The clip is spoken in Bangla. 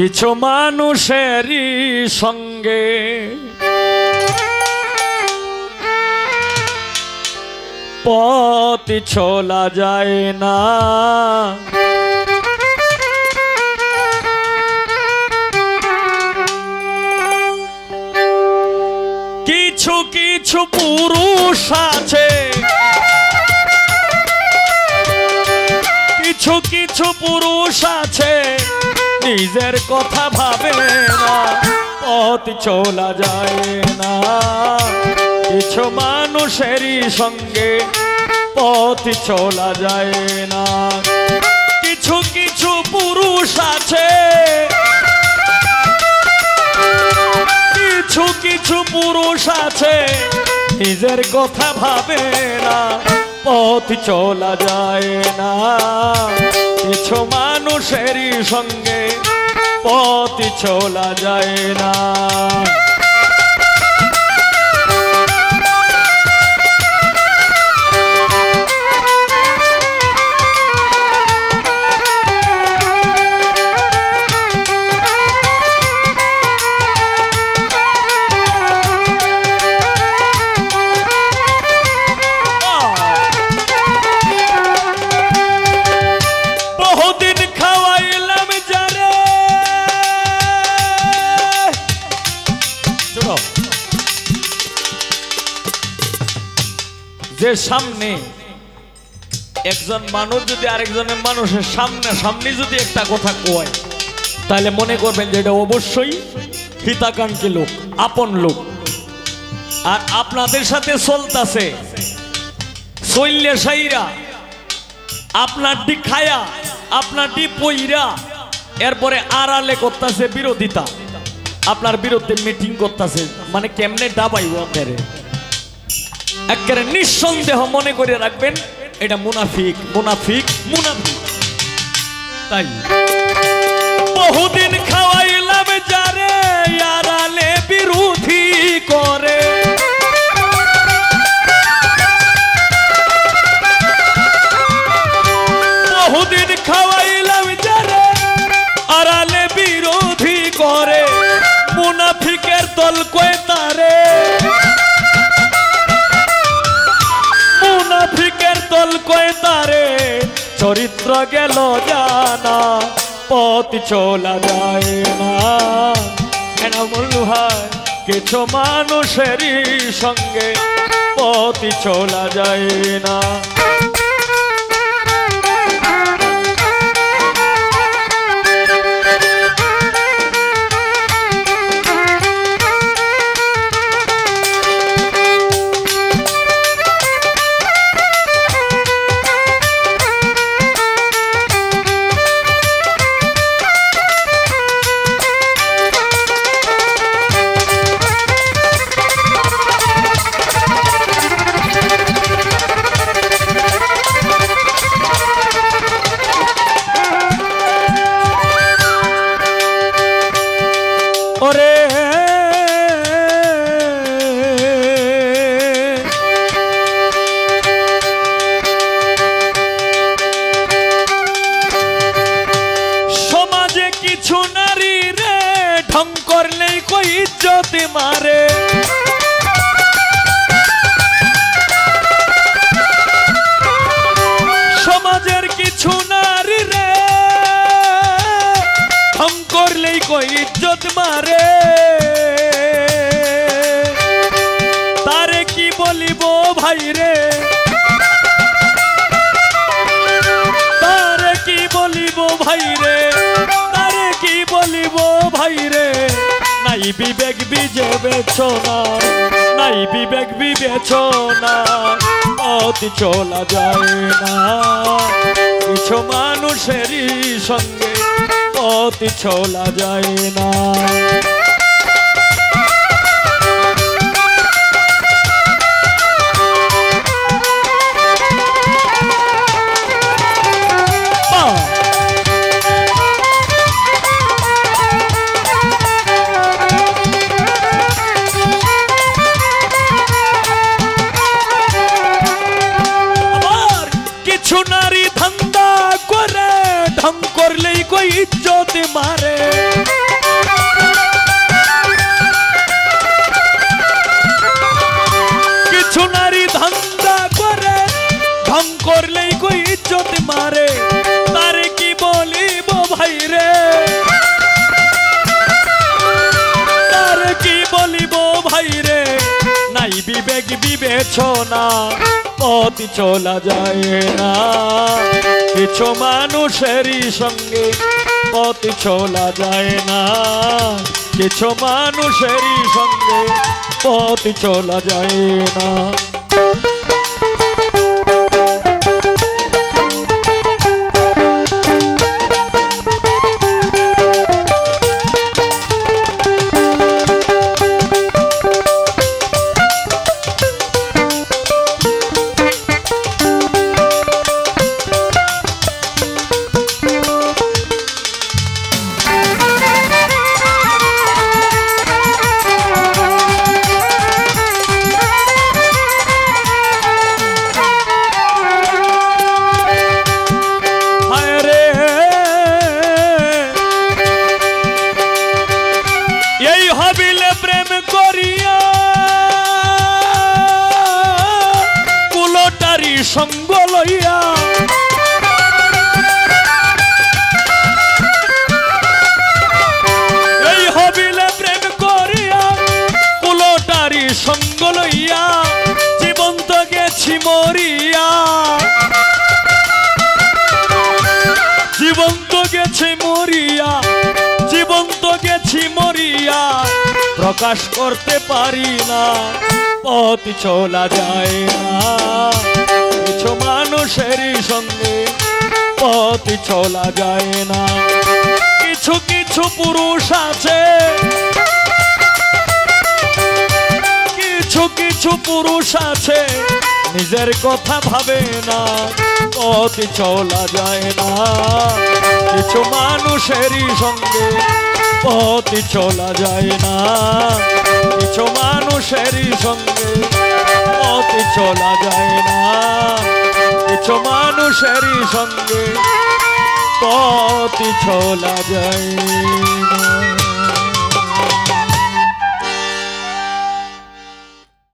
কিছু মানুষেরই সঙ্গে পথ চলা যায় না, কিছু কিছু পুরুষ আছে, কিছু কিছু পুরুষ আছে নিজের কথা ভাবে না, পথ চলা যায় না। কিছু মানুষেরই সঙ্গে পথ চলা যায় না। কিছু কিছু পুরুষ আছে, কিছু কিছু পুরুষ আছে নিজের কথা ভাবে না, পথ চলা যায় না। কিছু মানুষেরই সঙ্গে পথ চলা যায় না। যে সামনে একজন মানুষ যদি আরেকজনের মানুষের সামনে সামনে যদি একটা কথা কয় তাহলে মনে করবেন যে এটা অবশ্যই হিতাকাঙ্ক্ষী লোক, আপন লোক। আর আপনাদের সাথে চলতেছে চললে সাইরা আপনার ডি খায়া আপনার ডি পইরা এরপরে আড়ালে করতেছে বিরোধিতা, আপনার বিরুদ্ধে মিটিং করতেছে, মানে কেমনে ডাবাইব আপনারে একেবারে নিঃসন্দেহ মনে করে রাখবেন এটা মুনাফিক মুনাফিক মুনাফিক। তাই বহুদিন খাওয়াইলাম যারে আড়ালে বিরোধী করে, বহুদিন খাওয়াইলাম যারে আড়ালে বিরোধী করে, মুনাফিকের দল কয় তারে, মুনাফিকের দল কয় তারে, চরিত্র গেল জানা পথ চলা যায় না। এমন হয় কিছু মানুষেরই সঙ্গে পথ চলা যায় না। কিছু নারী রে ঢং করলেই কই ইজ্জত মারে, সমাজের কিছু নারী রে ঢং করলেই কই ইজ্জত মারে, তারে কি বলিব ভাই রে, তারে কি বলিব ভাই রে, কি বলিব ভাই রে, নাই বিবেক বিবেচনা, নাই বিবেক বিবেচনা, পথ চলা যায় না। কিছু মানুষেরই সঙ্গে পথ চলা যায় না। কিছু নারী ধান্দা করে ঢং করলেই কই ইজ্জত মারে, বিবেচনা পথ চলা যায় না। কিছু মানুষেরই সঙ্গে পথ চলা যায় না। কিছু মানুষেরই সঙ্গে পথ চলা যায় না। সঙ্গ লইয়া এই হবিলে প্রেম করিয়া কুলোটারি সঙ্গ লইয়া জীবন তো গেছি মরিয়া। জীবন তো গেছি মরিয়া। জীবন তো গেছি মরিয়া। প্রকাশ করতে পারি না পথ চলা যায় না। কিছু মানুষেরই সঙ্গে পথ চলা যায় না। কিছু কিছু পুরুষ আছে, কিছু কিছু পুরুষ আছে নিজের কথা ভাবে না পথ চলা যায় না। কিছু মানুষেরই সঙ্গে পথ চলা যায় না। কিছু মানুষেরই সঙ্গে পথ চলা যায় না। কিছু মানুষেরই সঙ্গে পথ চলা যায় না।